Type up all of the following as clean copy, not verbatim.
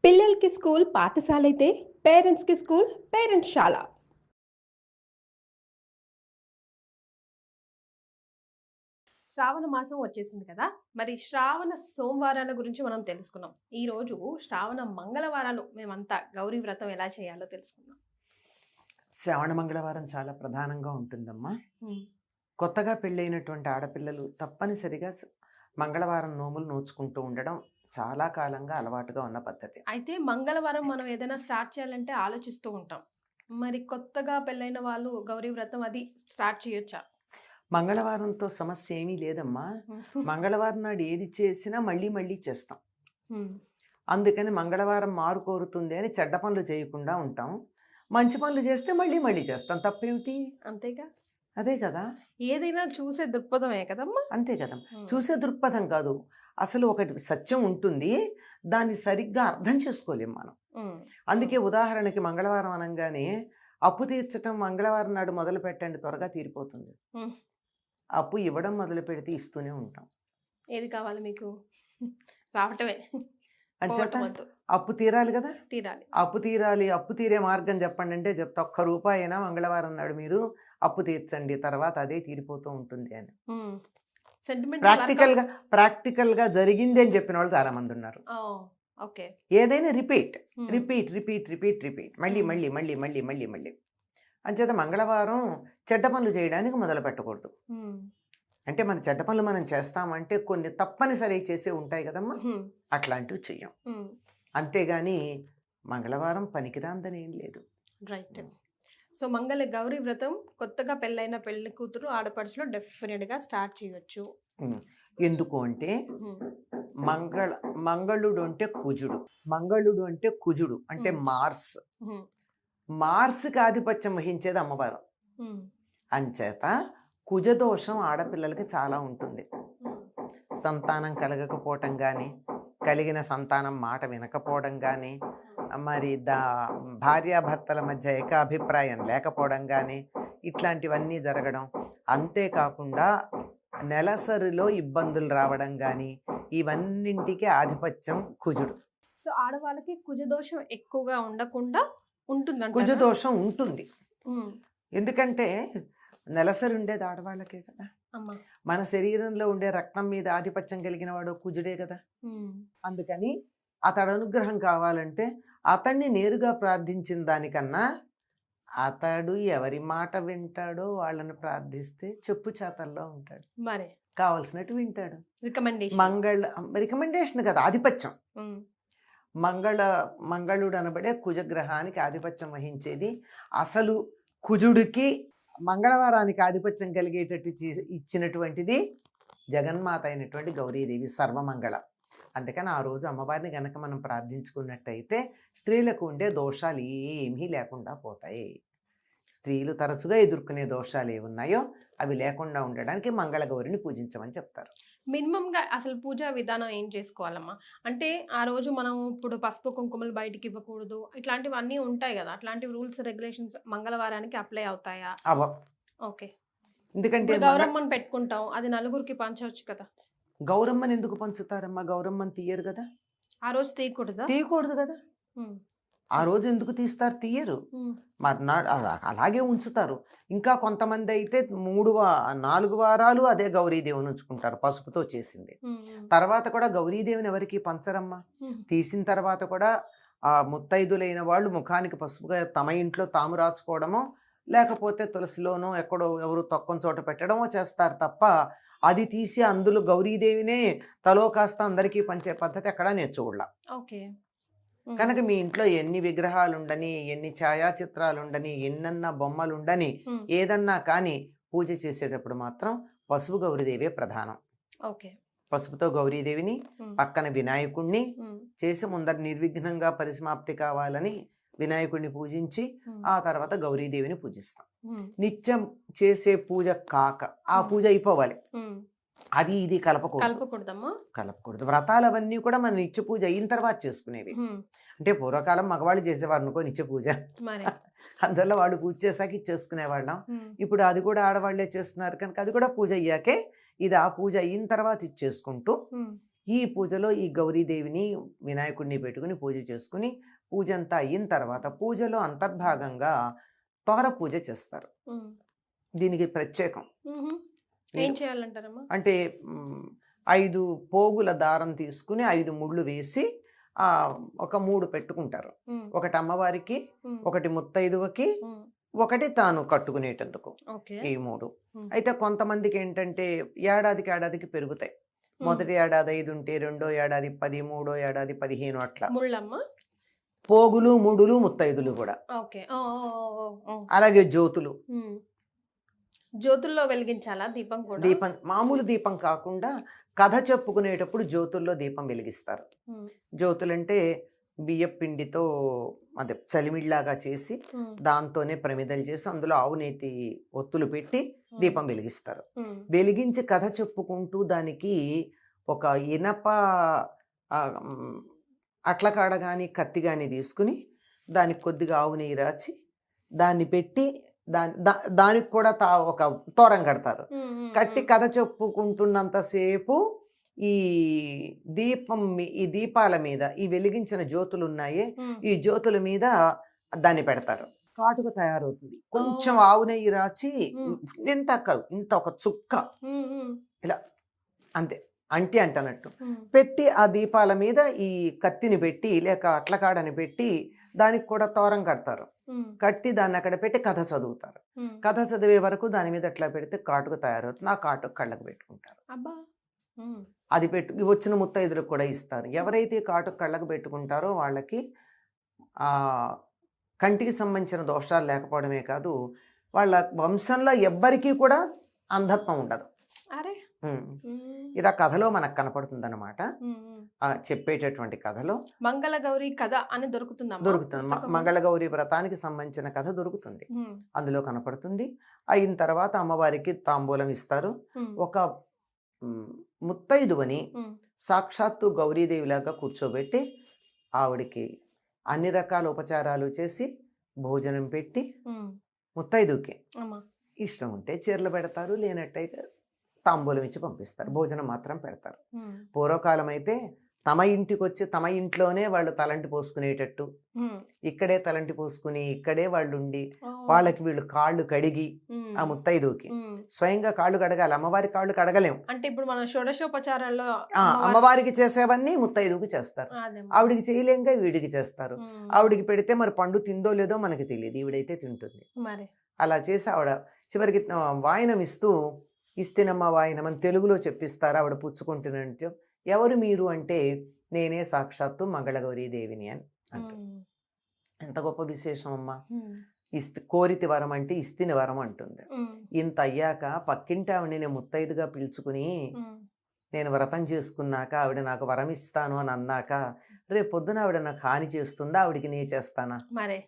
పిల్లలకి స్కూల్ పాఠశాలైతే పేరెంట్స్‌కి స్కూల్ పేరెంట్స్‌శాల. శ్రావణ మాసం వచ్చేసింది కదా! మరి శ్రావణ సోమవారాల గురించి మనం తెలుసుకున్నాం. ఈరోజు శ్రావణ మంగళవారాలు మేమంతా గౌరీ వ్రతం ఎలా చేయాలో తెలుసుకుందాం. శ్రావణ మంగళవారం చాలా ప్రధానంగా ఉంటుందమ్మా. హ్మ్. కొత్తగా పెళ్ళైనటువంటి ఆడపిల్లలు తప్పనిసరిగా మంగళవారం నోములు నోచుకుంటూ ఉండడం చాలా కాలంగా అలవాటుగా ఉన్న పద్ధతి. అయితే మంగళవారం మనం ఏదైనా స్టార్ట్ చేయాలంటే ఆలోచిస్తూ ఉంటాం. మరి కొత్తగా పెళ్ళైన వాళ్ళు గౌరీ వ్రతం అది స్టార్ట్ చేయొచ్చా? మంగళవారంతో సమస్య ఏమీ లేదమ్మా. మంగళవారం నాడు ఏది చేసినా మళ్ళీ మళ్ళీ చేస్తాం. హ్మ్. అందుకని మంగళవారం మారు కోరుతుంది అని చెడ్డ పనులు చేయకుండా ఉంటాం. మంచి పనులు చేస్తే మళ్ళీ మళ్ళీ చేస్తాం. తప్పేమిటి? అంతేగా? అదే కదా! ఏదైనా చూసే దృక్పథమే కదమ్మా! అంతే కదా! హ్మ్. చూసే దృక్పథం కాదు. అసలు ఒకటి సత్యం ఉంటుంది. దాన్ని సరిగ్గా అర్థం చేసుకోలేం మనం. హ్మ్. అందుకే ఉదాహరణకి మంగళవారం అనంగానే అప్పు తీర్చటం మంగళవారం నాడు మొదలు పెట్టండి త్వరగా తీరిపోతుంది. హ్మ్. అప్పు ఇవ్వడం మొదలు పెడితే ఇస్తూనే ఉంటాం. ఏది కావాలి మీకు? రావటమే. అంచేత పోవటం వద్దు. అప్పు తీరాలి కదా! తీరాలి. అప్పు తీరాలి. అప్పు తీరే మార్గం చెప్పండి అంటే చెప్తా. ఒక్క రూపాయైనా మంగళవారం నాడు మీరు అప్పు తీర్చండి. తర్వాత అదే తీరిపోతూ ఉంటుంది అని. హ్మ్. Sentimental work out. ప్రాక్టికల్గా జరిగింది అని చెప్పిన వాళ్ళు చాలా మంది ఉన్నారు. ఓహ్! ఓకే. ఏదైనా రిపీట్ హ్మ్. రిపీట్ రిపీట్ రిపీట్ రిపీట్ మళ్ళీ హ్మ్. మళ్ళీ మళ్ళీ మళ్ళీ మళ్ళీ మళ్ళీ అంచేత మంగళవారం చెడ్డ పనులు చేయడానికి మొదలు పెట్టకూడదు. హ్మ్. అంటే మన చెడ్డ పనులు మనం చేస్తామంటే కొన్ని తప్పనిసరి చేసే ఉంటాయి కదమ్మా, హ్మ్. అట్లాంటివి చెయ్యం. హ్మ్. అంతేగాని మంగళవారం పనికిరాందని ఏం లేదు. రైట్. సో గౌరీ వ్రతం కొత్తగా పెళ్ళైన పెళ్లి కూతురు ఆడపడుచులో డెఫినెట్‌గా స్టార్ట్ చేయొచ్చు. ఉమ్. ఎందుకు అంటే హ్మ్. మంగళ మంగళుడు అంటే కుజుడు, మంగళుడు అంటే కుజుడు అంటే మార్స్. హ్మ్. మార్స్కి ఆధిపత్యం వహించేది అమ్మవారు. హ్మ్. అంచేత కుజదోషం ఆడపిల్లలకి చాలా ఉంటుంది. హ్మ్. సంతానం కలగకపోవటం కానీ, కలిగిన సంతానం మాట వినకపోవడం కానీ, మరి భార్యాభర్తల మధ్య ఏకాభిప్రాయం లేకపోవడం కానీ, ఇట్లాంటివన్నీ జరగడం. అంతేకాకుండా నెలసరిలో ఇబ్బందులు రావడం కానీ, ఇవన్నింటికి ఆధిపత్యం కుజుడు. సో ఆడవాళ్ళకి కుజదోషం ఎక్కువగా ఉండకుండా ఉంటుందంటారా? కుజదోషం ఉంటుంది. హ్మ్. ఎందుకంటే నెలసరి ఉండేది ఆడవాళ్ళకే కదా. అమ్మా. మన శరీరంలో ఉండే రక్తం మీద ఆధిపత్యం కలిగిన వాడు కుజుడే కదా. హ్మ్. అందుకని అతడు అనుగ్రహం కావాలంటే అతన్ని నేరుగా ప్రార్థించిన దానికన్నా అతడు ఎవరి మాట వింటాడో వాళ్ళని ప్రార్థిస్తే చెప్పు చేతల్లో ఉంటాడు. మరి కావలసినట్టు వింటాడు. రికమెండేషన్. రికమెండేషన్ కదా, ఆధిపత్యం. హ్మ్. మంగళుడు అనబడే కుజగ్రహానికి ఆధిపత్యం వహించేది. అసలు కుజుడికి మంగళవారానికి ఆధిపత్యం కలిగేటట్టు ఇచ్చినటువంటిది జగన్మాత అయినటువంటి గౌరీదేవి సర్వమంగళ. అందుకని ఆ రోజు అమ్మవారిని గనక మనం ప్రార్థించుకున్నట్టయితే స్త్రీలకు ఉండే దోషాలు ఏమీ లేకుండా పోతాయి. స్త్రీలు తరచుగా ఎదుర్కొనే దోషాలు ఏమున్నాయో అవి లేకుండా ఉండడానికి మంగళగౌరిని పూజించమని చెప్తారు. మినిమంగా అసలు పూజా విధానం ఏం చేసుకోవాలమ్మా? అంటే ఆ రోజు మనం ఇప్పుడు పసుపు కుంకుమలు బయటికి ఇవ్వకూడదు, ఇట్లాంటివన్నీ ఉంటాయి కదా, అట్లాంటి రూల్స్ రెగ్యులేషన్స్ మంగళవారానికి అప్లై అవుతాయా? ఓకే. ఎందుకంటే ఇప్పుడు గౌరమ్మని పెట్టుకుంటాం, అది నలుగురికి పంచవచ్చు కదా. గౌరమ్మని ఎందుకు పంచుతారమ్మా? గౌరమ్మని తీయరు కదా. ఆ రోజు తీయకూడదా? తీయకూడదు కదా. ఆ రోజు ఎందుకు తీస్తారు? తీయరు. మర్నాడు అలాగే ఉంచుతారు. ఇంకా కొంతమంది అయితే 4 వారాలు అదే గౌరీదేవిని ఉంచుకుంటారు, పసుపుతో చేసింది. తర్వాత కూడా గౌరీదేవిని ఎవరికి పంచరమ్మా. తీసిన తర్వాత కూడా ఆ ముత్తైదులైన వాళ్ళు ముఖానికి పసుపుగా తమ ఇంట్లో తాము రాచుకోవడమో, లేకపోతే తులసిలోనో ఎక్కడో ఎవరు తక్కువ చోట పెట్టడమో చేస్తారు తప్ప అది తీసి అందులో గౌరీదేవినే తలో కాస్త అందరికీ పంచే పద్ధతి ఎక్కడా నేర్చుకోళ్ళ. ఓకే. కనుక మీ ఇంట్లో ఎన్ని విగ్రహాలు ఉండని, ఎన్ని ఛాయాచిత్రాలు ఉండని, ఎన్నన్నా బొమ్మలు ఉండని, ఏదన్నా కానీ పూజ చేసేటప్పుడు మాత్రం పసుపు గౌరీదేవే ప్రధానం. ఓకే. పసుపుతో గౌరీదేవిని, పక్కన వినాయకుడిని చేసి ముందర నిర్విఘ్నంగా పరిసమాప్తి కావాలని వినాయకుడిని పూజించి ఆ తర్వాత గౌరీదేవిని పూజిస్తాం. నిత్యం చేసే పూజ కాక ఆ పూజ అయిపోవాలి. అది ఇది కలపకూడదు. వ్రతాలు అవన్నీ కూడా మన నిత్య పూజ అయిన తర్వాత చేసుకునేవి. అంటే పూర్వకాలం మగవాళ్ళు చేసేవారు అనుకో నిత్య పూజ, అందువల్ల వాళ్ళు పూజ చేశాక ఇది చేసుకునేవాళ్ళం. ఇప్పుడు అది కూడా ఆడవాళ్లే చేస్తున్నారు కనుక అది కూడా పూజ అయ్యాకే ఇది ఆ పూజ అయిన తర్వాత ఇది చేసుకుంటూ ఈ పూజలో ఈ గౌరీదేవిని వినాయకుడిని పెట్టుకుని పూజ చేసుకుని పూజ అంతా అయిన తర్వాత పూజలో అంతర్భాగంగా తోర పూజ చేస్తారు. దీనికి ప్రత్యేకం. ఏం చేయాలంటారమ్మా? అంటే 5 పోగుల దారం తీసుకుని 5 ముళ్ళు వేసి ఒక 3 పెట్టుకుంటారు. ఒకటి అమ్మవారికి, ఒకటి ముత్తైదువకి, ఒకటి తాను కట్టుకునేటందుకు, ఈ 3. అయితే కొంతమందికి ఏంటంటే ఏడాదికి పెరుగుతాయి. మొదటి ఏడాది 5 ఉంటే, రెండో ఏడాది 10, మూడో ఏడాది 15 అట్లా పోగులు, ముడులు, ముత్తైదులు కూడా. అలాగే జ్యోతుల్లో వెలిగించాలా దీపం కూడా? దీపం మామూలు దీపం కాకుండా కథ చెప్పుకునేటప్పుడు జ్యోతుల్లో దీపం వెలిగిస్తారు. జ్యోతులంటే బియ్య పిండితో అదే చలిమిడిలాగా చేసి దాంతోనే ప్రమిదలు చేసి అందులో ఆవునేతి ఒత్తులు పెట్టి దీపం వెలిగిస్తారు. వెలిగించి కథ చెప్పుకుంటూ దానికి ఒక ఇనప అట్లకాడ కానీ కత్తి కానీ తీసుకుని దానికి కొద్దిగా ఆవు నెయ్యి రాచి దాన్ని పెట్టి దానికి కూడా ఒక తోరం కడతారు. కట్టి కథ చెప్పుకుంటున్నంతసేపు ఈ దీపాల మీద ఈ వెలిగించిన జ్యోతులు ఉన్నాయే, ఈ జ్యోతుల మీద దాన్ని పెడతారు. కాటుక తయారవుతుంది. కొంచెం ఆవు నెయ్యి రాచి ఇంత ఒక చుక్క ఇలా అంతే అంటనట్టు పెట్టి ఆ దీపాల మీద ఈ కత్తిని పెట్టి లేక అట్లకాడని పెట్టి దానికి కూడా తోరం కడతారు. కట్టి దాన్ని అక్కడ పెట్టి కథ చదువుతారు. కథ చదివే వరకు దాని మీద అట్లా పెడితే కాటుక తయారవుతుంది. ఆ కాటుక కళ్ళకు పెట్టుకుంటారు. అది వచ్చిన ముత్తైదులకు కూడా ఇస్తారు. ఎవరైతే కాటుక కళ్ళకు పెట్టుకుంటారో వాళ్ళకి కంటికి సంబంధించిన దోషాలు లేకపోవడమే కాదు, వాళ్ళ వంశంలో ఎవ్వరికీ కూడా అంధత్వం ఉండదు. ఇది ఆ కథలో మనకు కనపడుతుంది అనమాట. చెప్పేటటువంటి కథలో మంగళగౌరి కథ అని దొరుకుతుంది. మంగళగౌరి వ్రతానికి సంబంధించిన కథ దొరుకుతుంది, అందులో కనపడుతుంది. అయిన తర్వాత అమ్మవారికి తాంబూలం ఇస్తారు. ఒక ముత్తైదువని సాక్షాత్తు గౌరీదేవిలాగా కూర్చోబెట్టి ఆవిడికి అన్ని రకాల ఉపచారాలు చేసి భోజనం పెట్టి ముత్తైదుకి ఇష్టం ఉంటే చీరలు పెడతారు, లేనట్టయితే తాంబూలం ఇచ్చి పంపిస్తారు. భోజనం మాత్రం పెడతారు. పూర్వకాలం అయితే తమ ఇంటికి వచ్చి తమ ఇంట్లోనే వాళ్ళు తలంటి పోసుకునేటట్టు, ఇక్కడే తలంటి పోసుకుని ఇక్కడే వాళ్ళు ఉండి వాళ్ళకి వీళ్ళు కాళ్ళు కడిగి ఆ ముత్తైదుకి స్వయంగా కాళ్ళు కడగాలి. అమ్మవారి కాళ్ళు కడగలేం. అంటే ఇప్పుడు మనం షోడశోపచారాల్లో అమ్మవారికి చేసేవన్నీ ముత్తైదుకి చేస్తారు. ఆవిడికి చేయలేంగా వీడికి చేస్తారు. ఆవిడికి పెడితే మరి పండు తిందో లేదో మనకి తెలియదు, ఈవిడైతే తింటుంది. అలా చేసి ఆవిడ చివరికి వాయనం ఇస్తేనమ్మా వాయనం అని తెలుగులో చెప్పిస్తారు. ఆవిడ పుచ్చుకుంటున్నట్టు ఎవరు మీరు అంటే నేనే సాక్షాత్తు మంగళగౌరీదేవిని అని అంటారు. ఎంత గొప్ప విశేషం అమ్మా. కోరితి వరం అంటే ఇస్తిని వరం అంటుంది. ఇంత అయ్యాక పక్కింటి ఆవిడ నేను ముత్తైదుగా పిలుచుకుని నేను వ్రతం చేసుకున్నాక ఆవిడ నాకు వరం ఇస్తాను అని అన్నాక రేపు పొద్దున ఆవిడ నాకు హాని చేస్తుందా, ఆవిడికి నే చేస్తానా? మరే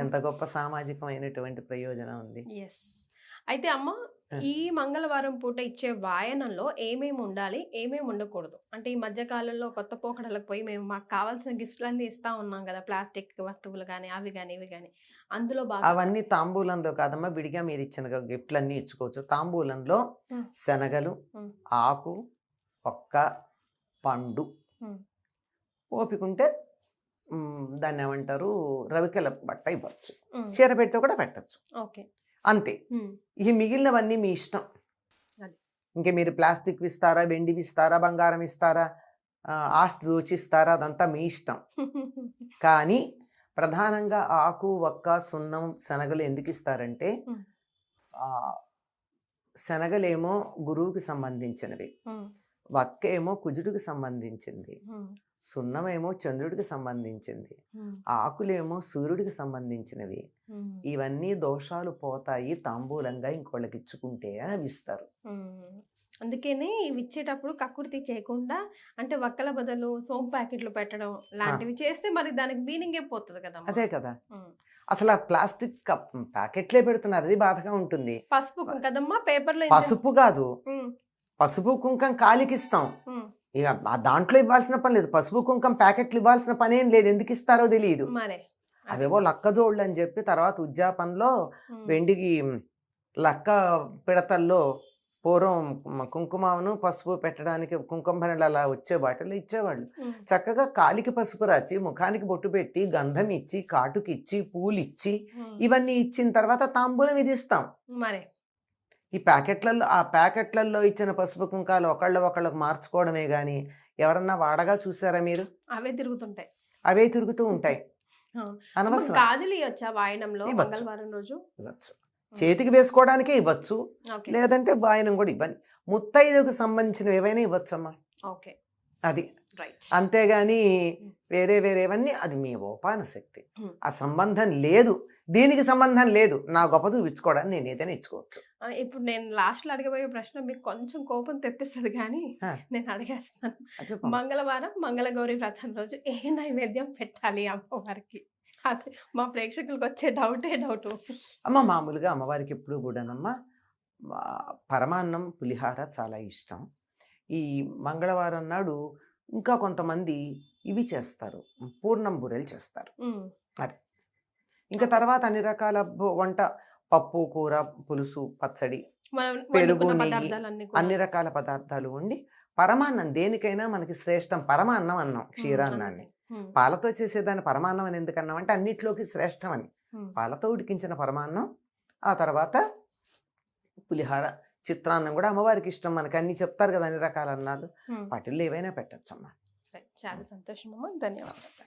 ఎంత గొప్ప సామాజికమైనటువంటి ప్రయోజనం ఉంది. అయితే అమ్మ, ఈ మంగళవారం పూట ఇచ్చే వాయనంలో ఏమేమి ఉండాలి, ఏమేమి ఉండకూడదు? అంటే ఈ మధ్య కాలంలో కొత్త పోకడలకు పోయి మేము మాకు కావాల్సిన గిఫ్ట్లన్నీ ఇస్తా ఉన్నాం కదా, ప్లాస్టిక్ వస్తువులు కానీ అవి కానీ ఇవి కానీ, అందులో అవన్నీ తాంబూలంలో కాదమ్మా, విడిగా మీరు ఇచ్చిన గిఫ్ట్లన్నీ ఇచ్చుకోవచ్చు. తాంబూలంలో శనగలు, ఆకు, ఒక్క, పండు, ఓపికంటే దాన్ని ఏమంటారు రవికెల బట్ట ఇవ్వచ్చు. చీర పెడితే కూడా పెట్టచ్చు. అంతే. ఈ మిగిలినవన్నీ మీ ఇష్టం. ఇంకే మీరు ప్లాస్టిక్ ఇస్తారా, వెండి ఇస్తారా, బంగారం ఇస్తారా, ఆస్తి దోచిస్తారా, అదంతా మీ ఇష్టం. కానీ ప్రధానంగా ఆకు, ఒక్క, సున్నం, శనగలు ఎందుకు ఇస్తారంటే శనగలేమో గురువుకి సంబంధించినవి, ఒక్క ఏమో కుజుడికి సంబంధించింది, సున్నమేమో చంద్రుడికి సంబంధించింది, ఆకులేమో సూర్యుడికి సంబంధించినవి. ఇవన్నీ దోషాలు పోతాయి తాంబూలంగా ఇంకోళ్ళకి ఇచ్చుకుంటే అని అవి ఇస్తారు. అందుకనే ఇవి ఇచ్చేటప్పుడు కక్కుర్తి చేయకుండా, అంటే వక్కల బదులు సోంపు ప్యాకెట్లు పెట్టడం లాంటివి చేస్తే మరి దానికి మీనింగ్ పోతుంది కదా. అదే కదా, అసలు ఆ ప్లాస్టిక్ ప్యాకెట్లే పెడుతున్నారు, అది బాధగా ఉంటుంది. పసుపు కదమ్మా, పేపర్లో పసుపు కాదు, పసుపు కుంకం కాలికిస్తాం, ఇక దాంట్లో ఇవ్వాల్సిన పని లేదు. పసుపు కుంకం ప్యాకెట్లు ఇవ్వాల్సిన పని ఏం లేదు, ఎందుకు ఇస్తారో తెలియదు. అవేవో లక్క జోళ్ళు అని చెప్పి తర్వాత ఉద్యాపనలో వెండికి లక్క పిడతల్లో పూర్వం కుంకుమను పసుపు పెట్టడానికి కుంకుమ భరణలు అలా వచ్చే వాటిలో ఇచ్చేవాళ్ళు. చక్కగా కాలికి పసుపు రాచి ముఖానికి బొట్టు పెట్టి గంధం ఇచ్చి కాటుకి ఇచ్చి పూలు ఇచ్చి ఇవన్నీ ఇచ్చిన తర్వాత తాంబూలం ఇది ఇస్తాం. మరి ఈ ప్యాకెట్లలో ఇచ్చిన పసుపు కుంకాలు ఒకళ్ళకు మార్చుకోవడమే గాని ఎవరన్నా వాడగా చూసారా మీరు? అవే తిరుగుతుంటాయి, అవే తిరుగుతూ ఉంటాయి. అనవసరం. గాజులు ఇవ్వచ్చా వాయనంలో మంగళవారం రోజు? ఇవ్వచ్చు, చేతికి వేసుకోవడానికే ఇవ్వచ్చు, లేదంటే వాయనం కూడా ఇవ్వండి. ముత్తైదుకు సంబంధించినవి ఏవైనా ఇవ్వచ్చమ్మా. ఓకే, అది రైట్. అంతేగాని వేరేవన్నీ అది మీ ఓపాన శక్తి. ఆ సంబంధం లేదు, దీనికి సంబంధం లేదు. నా గొప్ప చూపించుకోవడానికి నేను ఏదైనా ఇచ్చుకోవచ్చు. ఇప్పుడు నేను లాస్ట్ లో అడగబోయే ప్రశ్న మీకు కొంచెం కోపం తెప్పిస్తుంది కానీ నేను అడిగేస్తాను. మంగళవారం మంగళగౌరి వ్రతం రోజు ఏ నైవేద్యం పెట్టాలి అమ్మవారికి? అదే మా ప్రేక్షకులకు వచ్చే డౌట్. అమ్మ మామూలుగా అమ్మవారికి ఎప్పుడు కూడానమ్మా పరమాన్నం పులిహార చాలా ఇష్టం. ఈ మంగళవారం నాడు ఇంకా కొంతమంది ఇవి చేస్తారు, పూర్ణం బూరెలు చేస్తారు. అది ఇంకా తర్వాత అన్ని రకాల వంట, పప్పు, కూర, పులుసు, పచ్చడి, పెరుగు, నెయ్యి, అన్ని రకాల పదార్థాలు ఉండి పరమాన్నం దేనికైనా మనకి శ్రేష్టం. పరమాన్నం అన్నాం క్షీరాన్నాన్ని. పాలతో చేసేదాన్ని పరమాన్నం అని ఎందుకన్నాం అంటే అన్నిట్లోకి శ్రేష్టం అని. పాలతో ఉడికించిన పరమాన్నం, ఆ తర్వాత పులిహార, చిత్రాన్నం కూడా అమ్మవారికి ఇష్టం. మనకి అన్ని చెప్తారు కదా అన్ని రకాల అన్నాలు, వాటిల్లో ఏవైనా పెట్టచ్చమ్మా. చాలా సంతోషం అమ్మా, ధన్యవాదాలు.